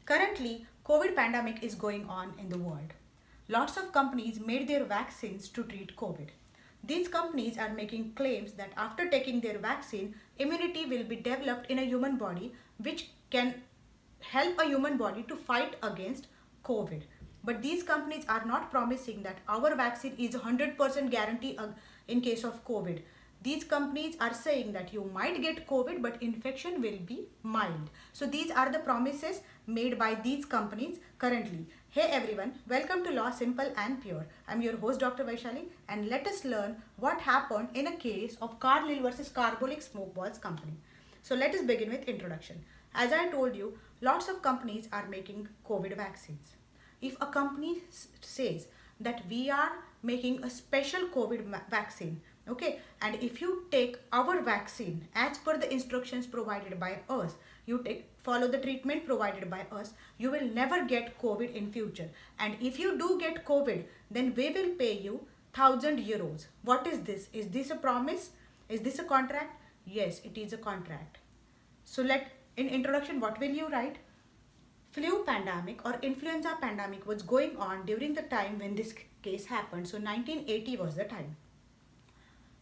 Currently, COVID pandemic is going on in the world. Lots of companies made their vaccines to treat COVID. These companies are making claims that after taking their vaccine, immunity will be developed in a human body which can help a human body to fight against COVID. But these companies are not promising that our vaccine is 100% guarantee in case of COVID. These companies are saying that you might get COVID, but infection will be mild. So these are the promises made by these companies currently. Hey everyone, welcome to Law Simple and Pure. I'm your host Dr. Vaishali, and let us learn what happened in a case of Carlyle versus Carbolic Smoke Balls Company. So let us begin with introduction. As I told you, lots of companies are making COVID vaccines. If a company says that we are making a special COVID vaccine, okay, and if you take our vaccine as per the instructions provided by us, follow the treatment provided by us, you will never get COVID in future. And if you do get COVID, then we will pay you 1,000 euros. What is this? Is this a promise? Is this a contract? Yes, it is a contract. So in introduction, what will you write? Flu pandemic or influenza pandemic was going on during the time when this case happened. So 1980 was the time.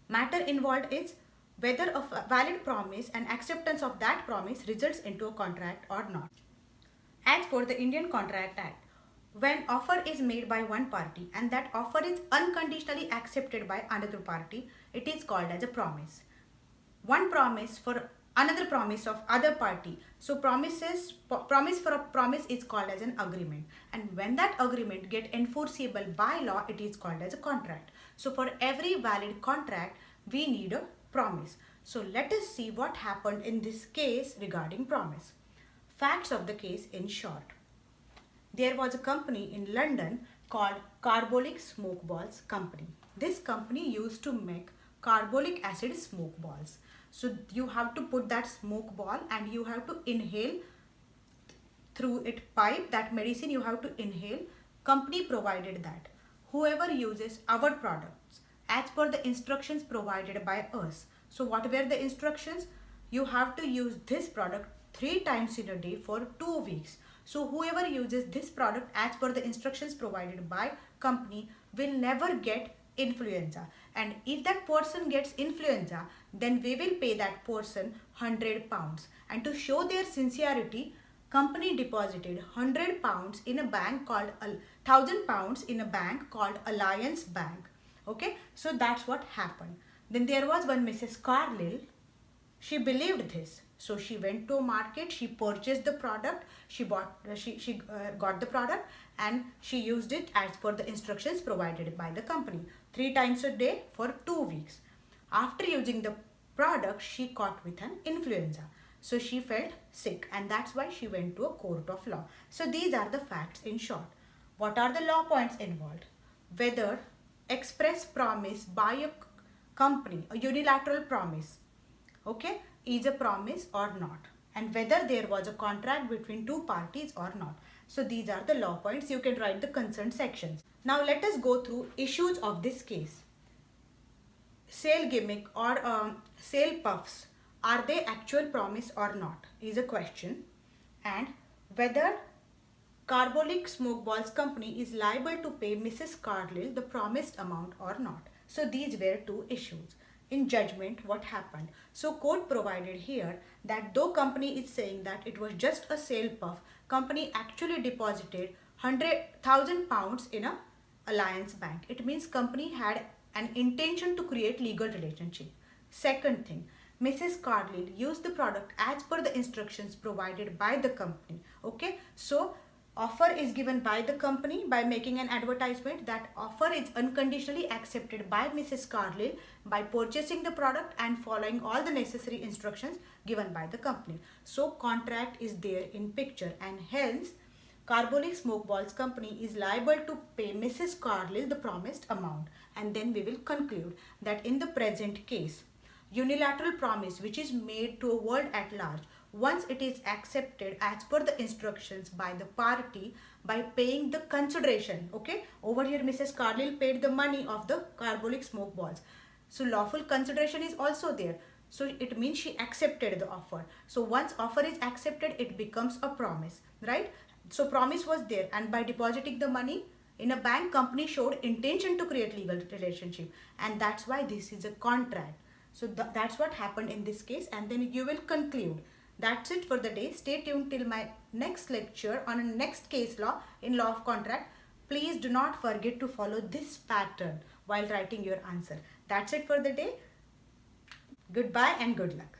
Matter involved is whether a valid promise and acceptance of that promise results into a contract or not. As per the Indian Contract Act, when offer is made by one party and that offer is unconditionally accepted by another party, it is called as a promise. One promise for another promise of other party. So promise for a promise is called as an agreement, and when that agreement get enforceable by law, it is called as a contract. So for every valid contract we need a promise. So let us see what happened in this case regarding promise. Facts of the case in short. There was a company in London called Carbolic Smoke Balls Company. This company used to make carbolic acid smoke balls. So you have to put that smoke ball and you have to inhale through it pipe, that medicine you have to inhale. Company provided that. Whoever uses our products as per the instructions provided by us. So what were the instructions? You have to use this product 3 times in a day for 2 weeks. So whoever uses this product as per the instructions provided by company will never get influenza, and if that person gets influenza, then we will pay that person £100. And to show their sincerity, company deposited £100 in a bank called £1,000 in a bank called Alliance Bank. Okay, so that's what happened. Then there was one Mrs. Carlyle. She believed this, so she went to a market, she purchased the product, she got the product, and she used it as per the instructions provided by the company 3 times a day for 2 weeks. After using the product, she caught with an influenza, so she felt sick, and that's why she went to a court of law. So these are the facts in short. What are the law points involved? Whether express promise by a company, a unilateral promise, okay, is a promise or not, and whether there was a contract between two parties or not. So these are the law points. You can write the concerned sections. Now let us go through issues of this case. Sale gimmick or sale puffs, are they actual promise or not is a question, and whether Carbolic Smoke Balls Company is liable to pay Mrs. Carlyle the promised amount or not. So these were 2 issues. In judgment, what happened? So court provided here that though company is saying that it was just a sale puff, company actually deposited £100,000 in a Alliance Bank. It means company had an intention to create legal relationship. Second thing, Mrs. Carlyle used the product as per the instructions provided by the company. Okay, so offer is given by the company by making an advertisement. That offer is unconditionally accepted by Mrs. Carlyle by purchasing the product and following all the necessary instructions given by the company. So contract is there in picture, and hence Carbolic Smoke Balls Company is liable to pay Mrs. Carlyle the promised amount. And then we will conclude that in the present case, unilateral promise which is made to a world at large, once it is accepted as per the instructions by the party by paying the consideration, okay, over here Mrs. Carlyle paid the money of the Carbolic Smoke Balls. So lawful consideration is also there. So it means she accepted the offer. So once offer is accepted, it becomes a promise, right? So promise was there, and by depositing the money in a bank, company showed intention to create legal relationship, and that's why this is a contract. So that's what happened in this case, and then you will conclude. That's it for the day. Stay tuned till my next lecture on a next case law in law of contract. Please do not forget to follow this pattern while writing your answer. That's it for the day. Goodbye and good luck.